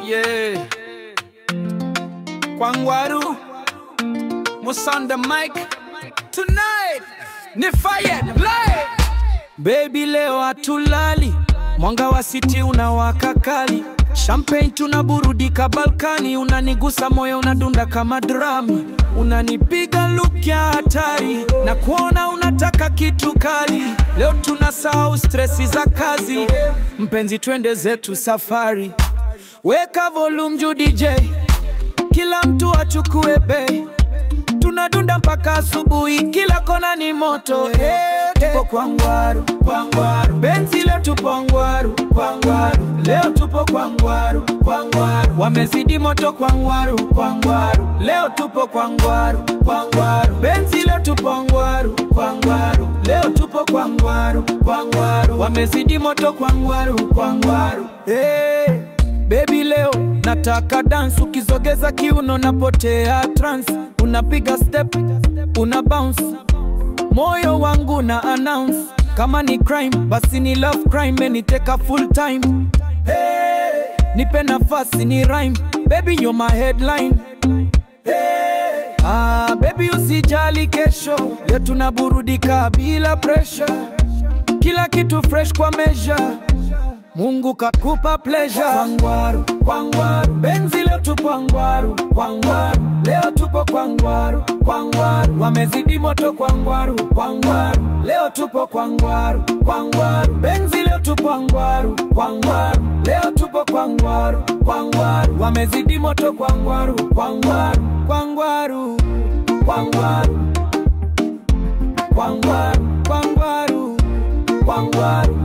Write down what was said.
Yeah. Kwangwaru, Musanda Mike. Tonight, ni fire light. Baby leo hatulali, mwanga wa city unawaka kali. Champagne tunaburudika Balkani, unanigusa moyo unadunda kama drama. Unanipiga look ya hatari, na kuona unataka kitu kali. Leo tunasahau stressi za kazi, mpenzi twende zetu safari. Weka volume juu DJ, kila mtu achukue bei. Tunadunda mpaka asubuhi, kila kona ni moto. Tupo Kwangwaru, Kwangwaru. Benzi leo tupo Kwangwaru, Kwangwaru. Leo tupo Kwangwaru, Kwangwaru. Wamezidi moto Kwangwaru, Kwangwaru. Leo tupo Kwangwaru, Kwangwaru. Benzi leo tupo Kwangwaru, Kwangwaru. Leo tupo Kwangwaru, Kwangwaru. Wamezidi moto Kwangwaru, Kwangwaru. Baby leo nataka dance, ukizogeza kiuno napotea trance. Unapiga step, una bounce, moyo wangu na announce. Kama ni crime, basi ni love crime, meniteka full time. Nipe nafasi ni rhyme, baby you're my headline. Baby usijali kesho, leo tunaburudika bila pressure. Kila kitu fresh kwa measure, Mungu kakupa pleasure. Kwangwaru, Kwangwaru. Benzi leo tupo Kwangwaru, Kwangwaru. Leo tupo Kwangwaru, Kwangwaru. Wamezidi moto Kwangwaru, Kwangwaru. Leo tupo Kwangwaru, Kwangwaru. Benzi leo tupo Kwangwaru, Kwangwaru. Leo tupo Kwangwaru, Kwangwaru. Wamezidi moto Kwangwaru, Kwangwaru. Kwangwaru, Kwangwaru. Kwangwaru, Kwangwaru. Kwangwaru.